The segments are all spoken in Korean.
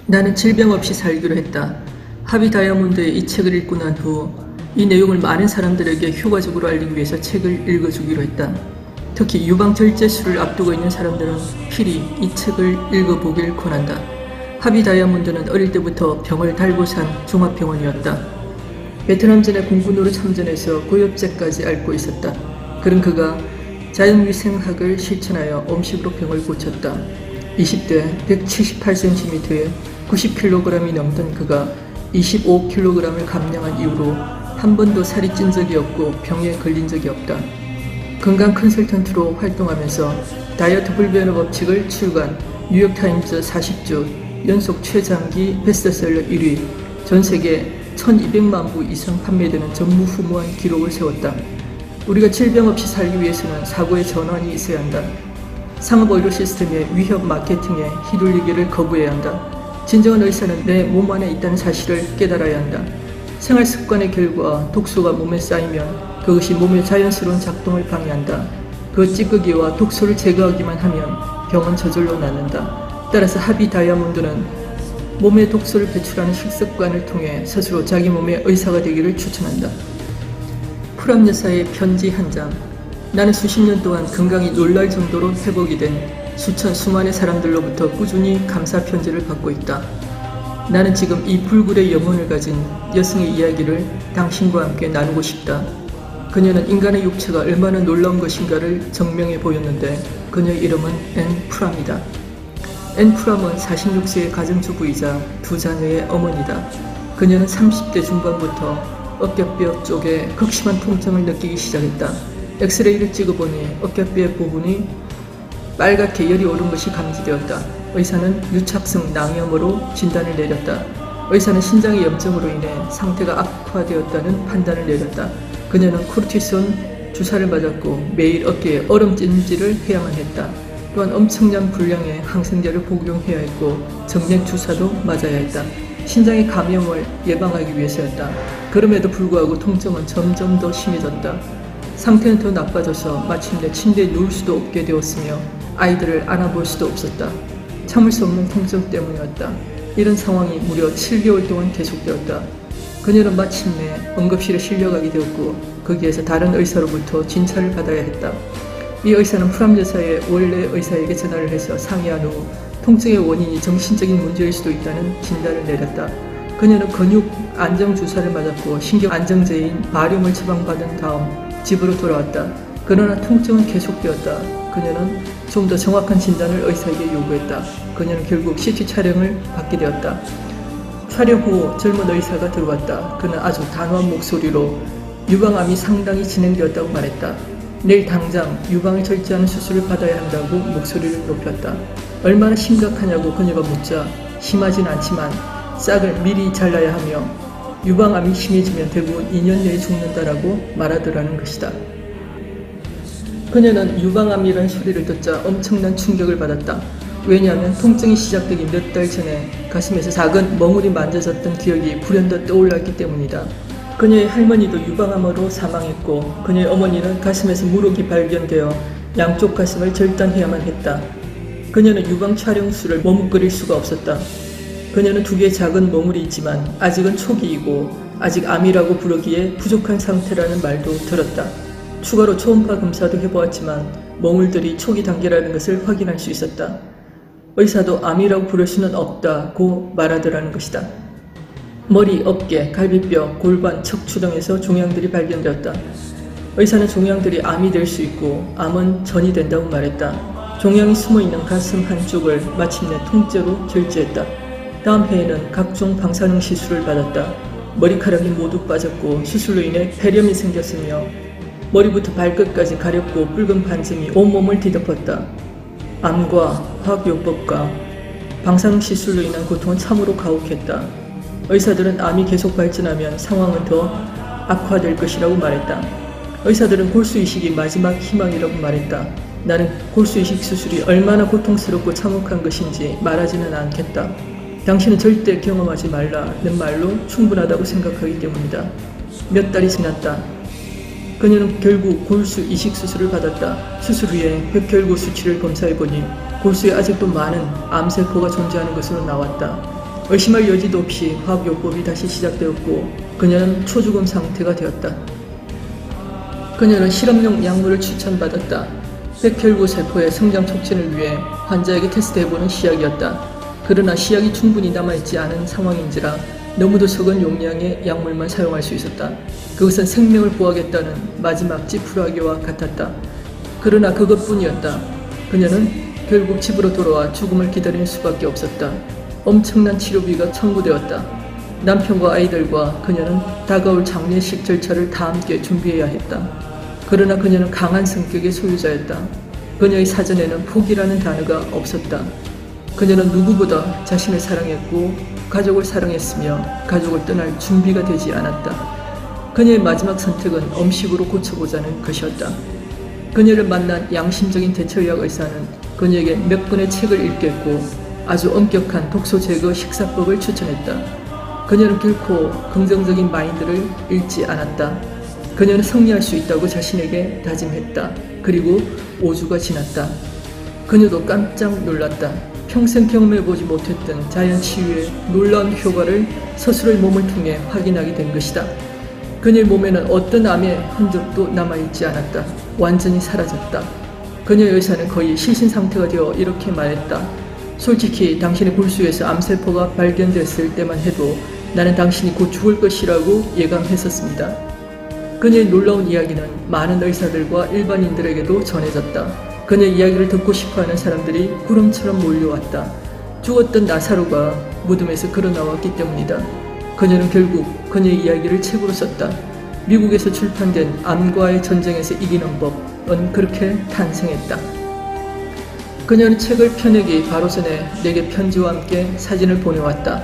나는 질병 없이 살기로 했다. 하비 다이아몬드의 이 책을 읽고 난 후 이 내용을 많은 사람들에게 효과적으로 알리기 위해서 책을 읽어주기로 했다. 특히 유방절제술을 앞두고 있는 사람들은 필히 이 책을 읽어보길 권한다. 하비 다이아몬드는 어릴 때부터 병을 달고 산 종합병원이었다. 베트남전에 공군으로 참전해서 고엽제까지 앓고 있었다. 그런 그가 자연위생학을 실천하여 음식으로 병을 고쳤다. 20대 178cm에 90kg이 넘던 그가 25kg을 감량한 이후로 한 번도 살이 찐 적이 없고 병에 걸린 적이 없다. 건강 컨설턴트로 활동하면서 다이어트 불변의 법칙을 출간, 뉴욕타임즈 40주 연속 최장기 베스트셀러 1위, 전세계 1200만 부 이상 판매되는 전무후무한 기록을 세웠다. 우리가 질병 없이 살기 위해서는 사고의 전환이 있어야 한다. 상업 의료 시스템의 위협 마케팅에 휘둘리기를 거부해야 한다. 진정한 의사는 내 몸 안에 있다는 사실을 깨달아야 한다. 생활 습관의 결과 독소가 몸에 쌓이면 그것이 몸의 자연스러운 작동을 방해한다. 그 찌꺼기와 독소를 제거하기만 하면 병은 저절로 낫는다. 따라서 하비 다이아몬드는 몸에 독소를 배출하는 식습관을 통해 스스로 자기 몸의 의사가 되기를 추천한다. 프람 여사의 편지 한 장. 나는 수십 년 동안 건강이 놀랄 정도로 회복이 된 수많은 사람들로부터 꾸준히 감사 편지를 받고 있다. 나는 지금 이 불굴의 영혼을 가진 여성의 이야기를 당신과 함께 나누고 싶다. 그녀는 인간의 육체가 얼마나 놀라운 것인가를 증명해 보였는데 그녀의 이름은 앤 프람이다. 앤 프람은 46세의 가정주부이자 두 자녀의 어머니다. 그녀는 30대 중반부터 어깨뼈 쪽에 극심한 통증을 느끼기 시작했다. 엑스레이를 찍어보니 어깨뼈 부분이 빨갛게 열이 오른 것이 감지되었다. 의사는 유착성 낭염으로 진단을 내렸다. 의사는 신장의 염증으로 인해 상태가 악화되었다는 판단을 내렸다. 그녀는 코르티손 주사를 맞았고 매일 어깨에 얼음찜질을 해야만 했다. 또한 엄청난 분량의 항생제를 복용해야 했고 정맥 주사도 맞아야 했다. 신장의 감염을 예방하기 위해서였다. 그럼에도 불구하고 통증은 점점 더 심해졌다. 상태는 더 나빠져서 마침내 침대에 누울 수도 없게 되었으며 아이들을 안아볼 수도 없었다. 참을 수 없는 통증 때문이었다. 이런 상황이 무려 7개월 동안 계속되었다. 그녀는 마침내 응급실에 실려가게 되었고 거기에서 다른 의사로부터 진찰을 받아야 했다. 이 의사는 프람 여사의 원래 의사에게 전화를 해서 상의한 후 통증의 원인이 정신적인 문제일 수도 있다는 진단을 내렸다. 그녀는 근육 안정 주사를 맞았고 신경 안정제인 바륨을 처방받은 다음 집으로 돌아왔다. 그러나 통증은 계속되었다. 그녀는 좀 더 정확한 진단을 의사에게 요구했다. 그녀는 결국 CT 촬영을 받게 되었다. 촬영 후 젊은 의사가 들어왔다. 그는 아주 단호한 목소리로 유방암이 상당히 진행되었다고 말했다. 내일 당장 유방을 절제하는 수술을 받아야 한다고 목소리를 높였다. 얼마나 심각하냐고 그녀가 묻자 심하진 않지만 싹을 미리 잘라야 하며 유방암이 심해지면 대부분 2년 내에 죽는다라고 말하더라는 것이다. 그녀는 유방암이라는 소리를 듣자 엄청난 충격을 받았다. 왜냐하면 통증이 시작되기 몇 달 전에 가슴에서 작은 멍울이 만져졌던 기억이 불현듯 떠올랐기 때문이다. 그녀의 할머니도 유방암으로 사망했고 그녀의 어머니는 가슴에서 물혹이 발견되어 양쪽 가슴을 절단해야만 했다. 그녀는 유방 촬영술을 머뭇거릴 수가 없었다. 그녀는 두 개의 작은 멍울이 있지만 아직은 초기이고 아직 암이라고 부르기에 부족한 상태라는 말도 들었다. 추가로 초음파 검사도 해보았지만 멍울들이 초기 단계라는 것을 확인할 수 있었다. 의사도 암이라고 부를 수는 없다고 말하더라는 것이다. 머리, 어깨, 갈비뼈, 골반, 척추 등에서 종양들이 발견되었다. 의사는 종양들이 암이 될 수 있고 암은 전이 된다고 말했다. 종양이 숨어있는 가슴 한쪽을 마침내 통째로 절제했다. 다음 해에는 각종 방사능 시술을 받았다. 머리카락이 모두 빠졌고 수술로 인해 폐렴이 생겼으며 머리부터 발끝까지 가렵고 붉은 반점이 온몸을 뒤덮었다. 암과 화학요법과 방사능 시술로 인한 고통은 참으로 가혹했다. 의사들은 암이 계속 발전하면 상황은 더 악화될 것이라고 말했다. 의사들은 골수이식이 마지막 희망이라고 말했다. 나는 골수이식 수술이 얼마나 고통스럽고 참혹한 것인지 말하지는 않겠다. 당신은 절대 경험하지 말라는 말로 충분하다고 생각하기 때문이다. 몇 달이 지났다. 그녀는 결국 골수 이식 수술을 받았다. 수술 후에 벽혈구 수치를 검사해보니 골수에 아직도 많은 암세포가 존재하는 것으로 나왔다. 의심할 여지도 없이 화학요법이 다시 시작되었고 그녀는 초죽음 상태가 되었다. 그녀는 실험용 약물을 추천받았다. 백혈구 세포의 성장 촉진을 위해 환자에게 테스트해보는 시약이었다. 그러나 시약이 충분히 남아있지 않은 상황인지라 너무도 적은 용량의 약물만 사용할 수 있었다. 그것은 생명을 구하겠다는 마지막 지푸라기와 같았다. 그러나 그것뿐이었다. 그녀는 결국 집으로 돌아와 죽음을 기다리는 수밖에 없었다. 엄청난 치료비가 청구되었다. 남편과 아이들과 그녀는 다가올 장례식 절차를 다 함께 준비해야 했다. 그러나 그녀는 강한 성격의 소유자였다. 그녀의 사전에는 포기라는 단어가 없었다. 그녀는 누구보다 자신을 사랑했고 가족을 사랑했으며 가족을 떠날 준비가 되지 않았다. 그녀의 마지막 선택은 음식으로 고쳐보자는 것이었다. 그녀를 만난 양심적인 대처의학 의사는 그녀에게 몇 권의 책을 읽겠고 아주 엄격한 독소 제거 식사법을 추천했다. 그녀는 결코 긍정적인 마인드를 잃지 않았다. 그녀는 승리할 수 있다고 자신에게 다짐했다. 그리고 5주가 지났다. 그녀도 깜짝 놀랐다. 평생 경험해보지 못했던 자연치유의 놀라운 효과를 스스로의 몸을 통해 확인하게 된 것이다. 그녀의 몸에는 어떤 암의 흔적도 남아있지 않았다. 완전히 사라졌다. 그녀의 의사는 거의 실신상태가 되어 이렇게 말했다. 솔직히 당신의 골수에서 암세포가 발견됐을 때만 해도 나는 당신이 곧 죽을 것이라고 예감했었습니다. 그녀의 놀라운 이야기는 많은 의사들과 일반인들에게도 전해졌다. 그녀의 이야기를 듣고 싶어하는 사람들이 구름처럼 몰려왔다. 죽었던 나사로가 무덤에서 걸어나왔기 때문이다. 그녀는 결국 그녀의 이야기를 책으로 썼다. 미국에서 출판된 암과의 전쟁에서 이기는 법은 그렇게 탄생했다. 그녀는 책을 펴내기 바로 전에 내게 편지와 함께 사진을 보내왔다.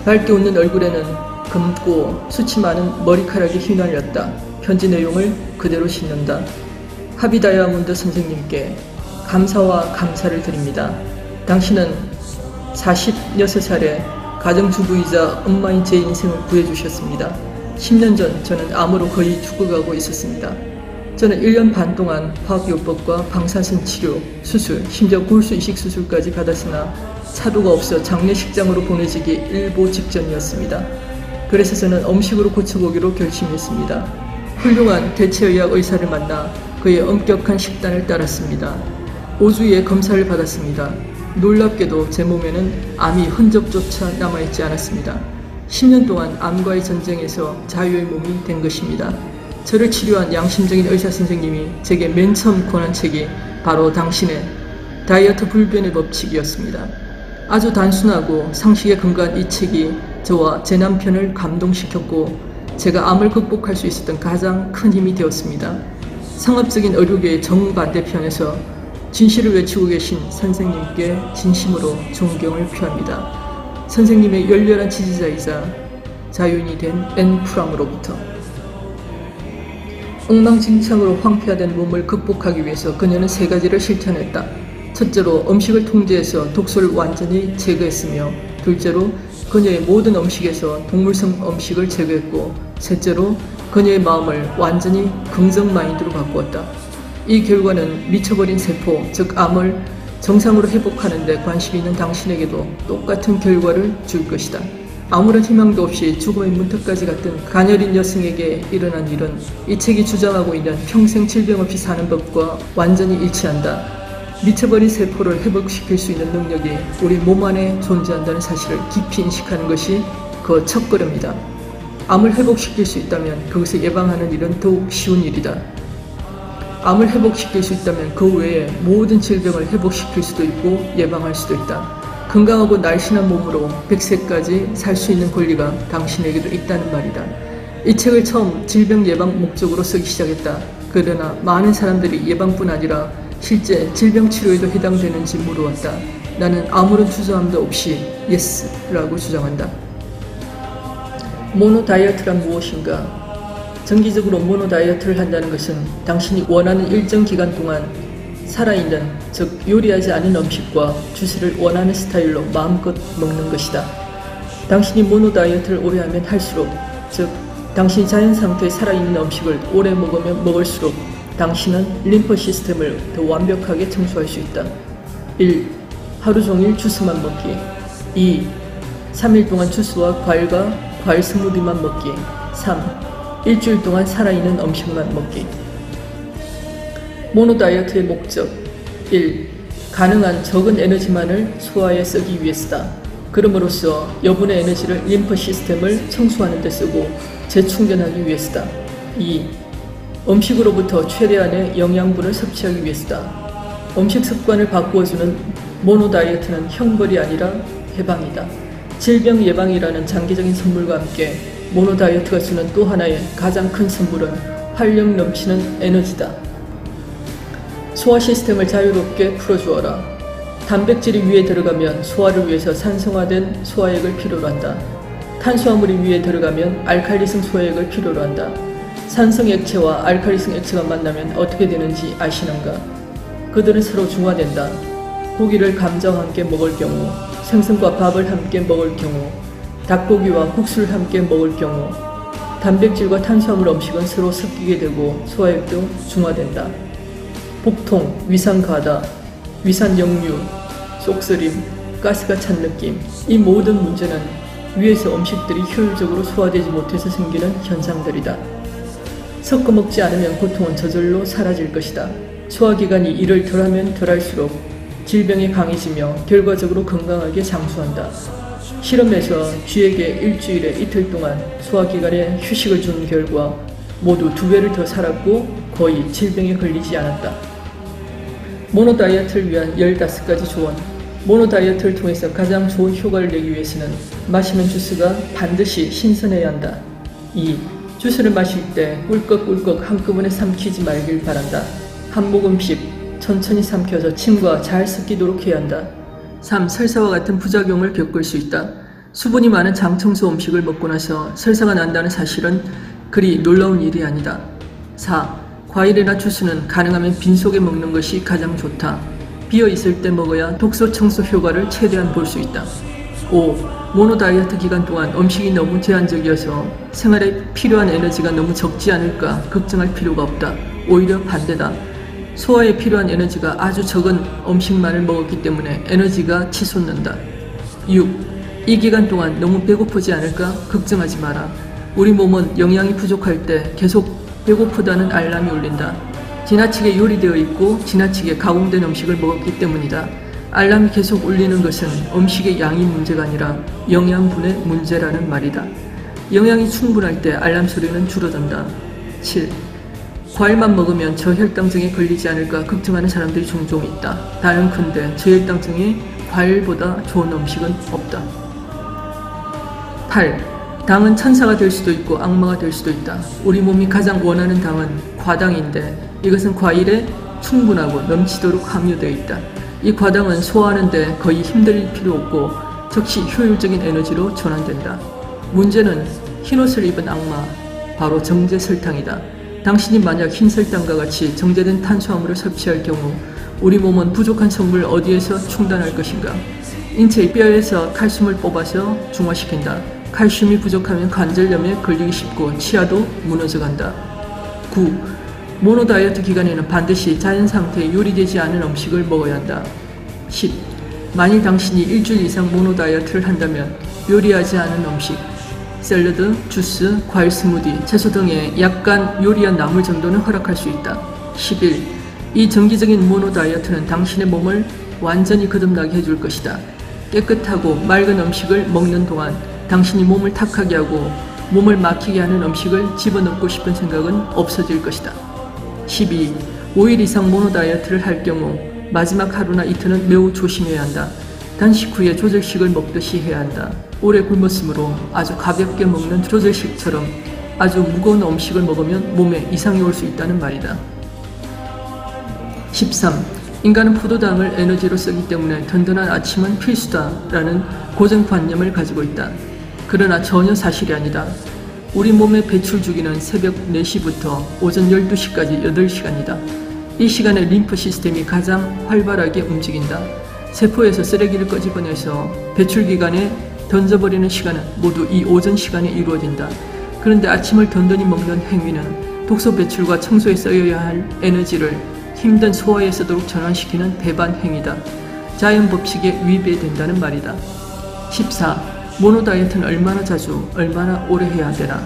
밝게 웃는 얼굴에는 검고 수치 많은 머리카락이 휘날렸다. 편지 내용을 그대로 싣는다. 하비 다이아몬드 선생님께 감사와 감사를 드립니다. 당신은 46살에 가정주부이자 엄마인 제 인생을 구해주셨습니다. 10년 전 저는 암으로 거의 죽어가고 있었습니다. 저는 1년 반 동안 화학요법과 방사선 치료, 수술, 심지어 골수 이식 수술까지 받았으나 차도가 없어 장례식장으로 보내지기 일보 직전이었습니다. 그래서 저는 음식으로 고쳐보기로 결심했습니다. 훌륭한 대체의학 의사를 만나 그의 엄격한 식단을 따랐습니다. 5주의 검사를 받았습니다. 놀랍게도 제 몸에는 암이 흔적조차 남아있지 않았습니다. 10년 동안 암과의 전쟁에서 자유의 몸이 된 것입니다. 저를 치료한 양심적인 의사 선생님이 제게 맨 처음 권한 책이 바로 당신의 다이어트 불변의 법칙이었습니다. 아주 단순하고 상식에 근거한 이 책이 저와 제 남편을 감동시켰고 제가 암을 극복할 수 있었던 가장 큰 힘이 되었습니다. 상업적인 의료계의 정반대편에서 진실을 외치고 계신 선생님께 진심으로 존경을 표합니다. 선생님의 열렬한 지지자이자 자유인이 된 앤 프람으로부터. 엉망진창으로 황폐화된 몸을 극복하기 위해서 그녀는 3가지를 실천했다. 첫째로 음식을 통제해서 독소를 완전히 제거했으며, 둘째로 그녀의 모든 음식에서 동물성 음식을 제거했고, 셋째로 그녀의 마음을 완전히 긍정 마인드로 바꾸었다. 이 결과는 미쳐버린 세포, 즉 암을 정상으로 회복하는 데 관심이 있는 당신에게도 똑같은 결과를 줄 것이다. 아무런 희망도 없이 죽음의 문턱까지 갔던 가녀린 여성에게 일어난 일은 이 책이 주장하고 있는 평생 질병 없이 사는 법과 완전히 일치한다. 미쳐버린 세포를 회복시킬 수 있는 능력이 우리 몸 안에 존재한다는 사실을 깊이 인식하는 것이 그 첫걸음이다. 암을 회복시킬 수 있다면 그것을 예방하는 일은 더욱 쉬운 일이다. 암을 회복시킬 수 있다면 그 외에 모든 질병을 회복시킬 수도 있고 예방할 수도 있다. 건강하고 날씬한 몸으로 100세까지 살 수 있는 권리가 당신에게도 있다는 말이다. 이 책을 처음 질병 예방 목적으로 쓰기 시작했다. 그러나 많은 사람들이 예방뿐 아니라 실제 질병 치료에도 해당되는지 물어왔다. 나는 아무런 주저함도 없이 예스라고 주장한다. 모노 다이어트란 무엇인가? 정기적으로 모노 다이어트를 한다는 것은 당신이 원하는 일정 기간 동안 살아있는, 즉 요리하지 않은 음식과 주스를 원하는 스타일로 마음껏 먹는 것이다. 당신이 모노 다이어트를 오래 하면 할수록, 즉 당신이 자연 상태에 살아있는 음식을 오래 먹으면 먹을수록 당신은 림프 시스템을 더 완벽하게 청소할 수 있다. 1. 하루 종일 주스만 먹기. 2. 3일 동안 주스와 과일과 과일 스무디만 먹기. 3. 일주일 동안 살아있는 음식만 먹기. 모노 다이어트의 목적. 1. 가능한 적은 에너지만을 소화에 쓰기 위해서다. 그럼으로써 여분의 에너지를 림프 시스템을 청소하는 데 쓰고 재충전하기 위해서다. 2. 음식으로부터 최대한의 영양분을 섭취하기 위해서다. 음식 습관을 바꾸어주는 모노 다이어트는 형벌이 아니라 해방이다. 질병 예방이라는 장기적인 선물과 함께 모노 다이어트가 주는 또 하나의 가장 큰 선물은 활력 넘치는 에너지다. 소화 시스템을 자유롭게 풀어주어라. 단백질이 위에 들어가면 소화를 위해서 산성화된 소화액을 필요로 한다. 탄수화물이 위에 들어가면 알칼리성 소화액을 필요로 한다. 산성 액체와 알칼리성 액체가 만나면 어떻게 되는지 아시는가? 그들은 서로 중화된다. 고기를 감자와 함께 먹을 경우, 생선과 밥을 함께 먹을 경우, 닭고기와 국수를 함께 먹을 경우, 단백질과 탄수화물 음식은 서로 섞이게 되고 소화액도 중화된다. 복통, 위산 가다, 위산 역류, 쏙쓰림, 가스가 찬 느낌, 이 모든 문제는 위에서 음식들이 효율적으로 소화되지 못해서 생기는 현상들이다. 섞어 먹지 않으면 고통은 저절로 사라질 것이다. 소화기관이 일을 덜하면 덜할수록 질병이 강해지며 결과적으로 건강하게 장수한다. 실험에서 쥐에게 일주일에 이틀 동안 소화기관에 휴식을 준 결과 모두 2배를 더 살았고 거의 질병에 걸리지 않았다. 모노 다이어트를 위한 15가지 조언. 모노 다이어트를 통해서 가장 좋은 효과를 내기 위해서는 마시는 주스가 반드시 신선해야 한다. 2. 주스를 마실 때 꿀꺽꿀꺽 한꺼번에 삼키지 말길 바란다. 한 모금씩 천천히 삼켜서 침과 잘 섞이도록 해야 한다. 3. 설사와 같은 부작용을 겪을 수 있다. 수분이 많은 장청소 음식을 먹고 나서 설사가 난다는 사실은 그리 놀라운 일이 아니다. 4. 과일이나 주스는 가능하면 빈속에 먹는 것이 가장 좋다. 비어있을 때 먹어야 독소 청소 효과를 최대한 볼 수 있다. 5. 모노 다이어트 기간 동안 음식이 너무 제한적이어서 생활에 필요한 에너지가 너무 적지 않을까 걱정할 필요가 없다. 오히려 반대다. 소화에 필요한 에너지가 아주 적은 음식만을 먹었기 때문에 에너지가 치솟는다. 6. 이 기간 동안 너무 배고프지 않을까 걱정하지 마라. 우리 몸은 영양이 부족할 때 계속 배고프다는 알람이 울린다. 지나치게 요리되어 있고 지나치게 가공된 음식을 먹었기 때문이다. 알람이 계속 울리는 것은 음식의 양이 문제가 아니라 영양분의 문제라는 말이다. 영양이 충분할 때 알람 소리는 줄어든다. 7. 과일만 먹으면 저혈당증에 걸리지 않을까 걱정하는 사람들이 종종 있다. 단언컨대 저혈당증에 과일보다 좋은 음식은 없다. 8. 당은 천사가 될 수도 있고 악마가 될 수도 있다. 우리 몸이 가장 원하는 당은 과당인데 이것은 과일에 충분하고 넘치도록 함유되어 있다. 이 과당은 소화하는데 거의 힘들 필요 없고 즉시 효율적인 에너지로 전환된다. 문제는 흰옷을 입은 악마, 바로 정제 설탕이다. 당신이 만약 흰 설탕과 같이 정제된 탄수화물을 섭취할 경우 우리 몸은 부족한 성분을 어디에서 충당할 것인가? 인체의 뼈에서 칼슘을 뽑아서 중화시킨다. 칼슘이 부족하면 관절염에 걸리기 쉽고 치아도 무너져간다. 9. 모노 다이어트 기간에는 반드시 자연 상태에 요리되지 않은 음식을 먹어야 한다. 10. 만일 당신이 일주일 이상 모노 다이어트를 한다면 요리하지 않은 음식, 샐러드, 주스, 과일 스무디, 채소 등의 약간 요리한 나물 정도는 허락할 수 있다. 11. 이 정기적인 모노 다이어트는 당신의 몸을 완전히 거듭나게 해줄 것이다. 깨끗하고 맑은 음식을 먹는 동안 당신이 몸을 탁하게 하고 몸을 막히게 하는 음식을 집어넣고 싶은 생각은 없어질 것이다. 12. 5일 이상 모노 다이어트를 할 경우 마지막 하루나 이틀은 매우 조심해야 한다. 단식 후에 조절식을 먹듯이 해야 한다. 오래 굶었으므로 아주 가볍게 먹는 조절식처럼 아주 무거운 음식을 먹으면 몸에 이상이 올 수 있다는 말이다. 13. 인간은 포도당을 에너지로 쓰기 때문에 든든한 아침은 필수다라는 고정관념을 가지고 있다. 그러나 전혀 사실이 아니다. 우리 몸의 배출 주기는 새벽 4시부터 오전 12시까지 8시간이다. 이 시간에 림프 시스템이 가장 활발하게 움직인다. 세포에서 쓰레기를 끄집어내서 배출기관에 던져버리는 시간은 모두 이 오전 시간에 이루어진다. 그런데 아침을 든든히 먹는 행위는 독소 배출과 청소에 써야 할 에너지를 힘든 소화에 쓰도록 전환시키는 배반 행위다. 자연 법칙에 위배된다는 말이다. 14. 모노 다이어트는 얼마나 자주, 얼마나 오래 해야 되나?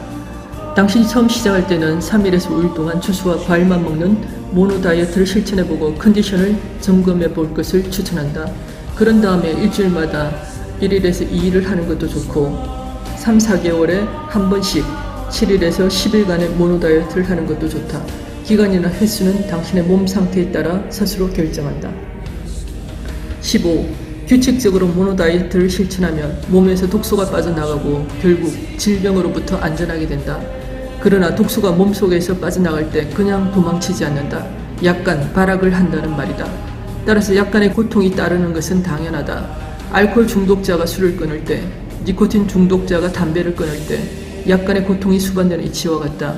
당신이 처음 시작할 때는 3일에서 5일 동안 주스와 과일만 먹는 모노 다이어트를 실천해보고 컨디션을 점검해볼 것을 추천한다. 그런 다음에 일주일마다 1일에서 2일을 하는 것도 좋고 3, 4개월에 한 번씩 7일에서 10일간의 모노 다이어트를 하는 것도 좋다. 기간이나 횟수는 당신의 몸 상태에 따라 스스로 결정한다. 15. 규칙적으로 모노 다이어트를 실천하면 몸에서 독소가 빠져나가고 결국 질병으로부터 안전하게 된다. 그러나 독소가 몸속에서 빠져나갈 때 그냥 도망치지 않는다. 약간 발악을 한다는 말이다. 따라서 약간의 고통이 따르는 것은 당연하다. 알코올 중독자가 술을 끊을 때, 니코틴 중독자가 담배를 끊을 때 약간의 고통이 수반되는 이치와 같다.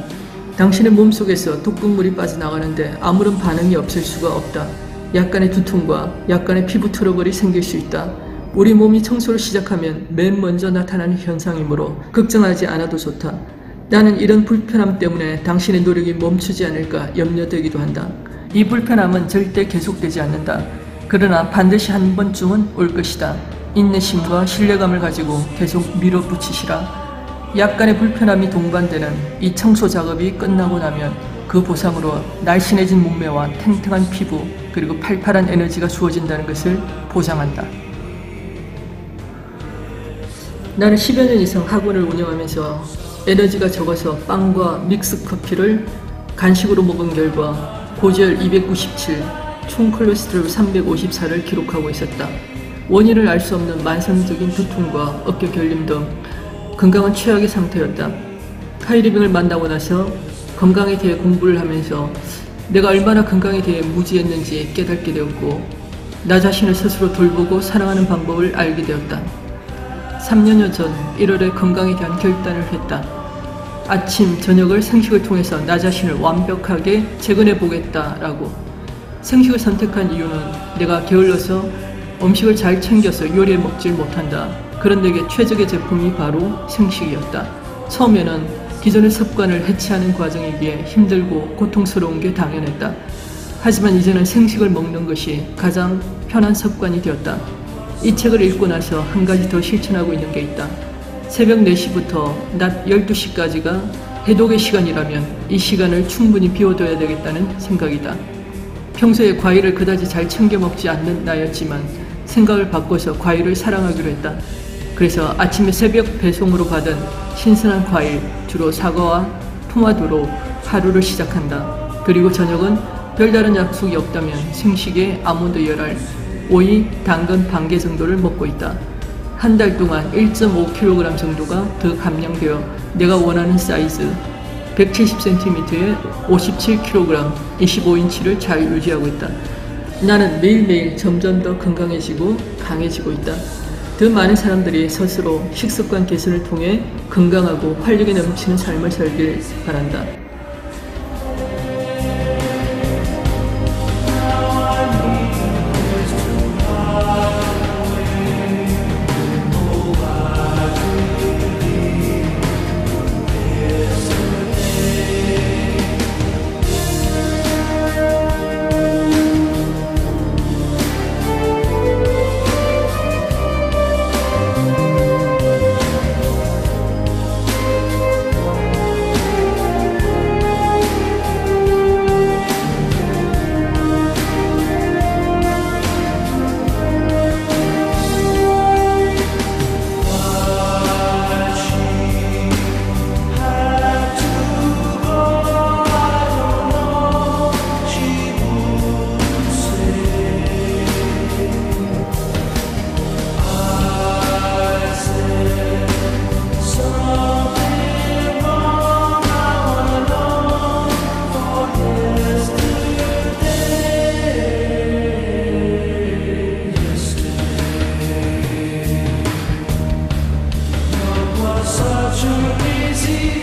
당신의 몸속에서 독극물이 빠져나가는데 아무런 반응이 없을 수가 없다. 약간의 두통과 약간의 피부 트러블이 생길 수 있다. 우리 몸이 청소를 시작하면 맨 먼저 나타나는 현상이므로 걱정하지 않아도 좋다. 나는 이런 불편함 때문에 당신의 노력이 멈추지 않을까 염려되기도 한다. 이 불편함은 절대 계속되지 않는다. 그러나 반드시 한 번쯤은 올 것이다. 인내심과 신뢰감을 가지고 계속 밀어붙이시라. 약간의 불편함이 동반되는 이 청소 작업이 끝나고 나면 그 보상으로 날씬해진 몸매와 탱탱한 피부 그리고 팔팔한 에너지가 주어진다는 것을 보장한다. 나는 10여 년 이상 학원을 운영하면서 에너지가 적어서 빵과 믹스커피를 간식으로 먹은 결과 고지혈 297, 총 콜레스테롤 354를 기록하고 있었다. 원인을 알 수 없는 만성적인 두통과 어깨 결림 등 건강은 최악의 상태였다. 카이리빙을 만나고 나서 건강에 대해 공부를 하면서 내가 얼마나 건강에 대해 무지했는지 깨닫게 되었고 나 자신을 스스로 돌보고 사랑하는 방법을 알게 되었다. 3년여 전 1월에 건강에 대한 결단을 했다. 아침, 저녁을 생식을 통해서 나 자신을 완벽하게 재건해 보겠다라고. 생식을 선택한 이유는 내가 게을러서 음식을 잘 챙겨서 요리해 먹질 못한다. 그런 내게 최적의 제품이 바로 생식이었다. 처음에는 기존의 습관을 해체하는 과정이기에 힘들고 고통스러운 게 당연했다. 하지만 이제는 생식을 먹는 것이 가장 편한 습관이 되었다. 이 책을 읽고 나서 한 가지 더 실천하고 있는 게 있다. 새벽 4시부터 낮 12시까지가 해독의 시간이라면 이 시간을 충분히 비워둬야 되겠다는 생각이다. 평소에 과일을 그다지 잘 챙겨 먹지 않는 나였지만 생각을 바꿔서 과일을 사랑하기로 했다. 그래서 아침에 새벽 배송으로 받은 신선한 과일, 주로 사과와 토마토로 하루를 시작한다. 그리고 저녁은 별다른 약속이 없다면 생식에 아몬드 열알, 오이, 당근 반 개 정도를 먹고 있다. 한 달 동안 1.5kg 정도가 더 감량되어 내가 원하는 사이즈 170cm에 57kg, 25인치를 잘 유지하고 있다. 나는 매일매일 점점 더 건강해지고 강해지고 있다. 더 많은 사람들이 스스로 식습관 개선을 통해 건강하고 활력이 넘치는 삶을 살길 바란다. Such an easy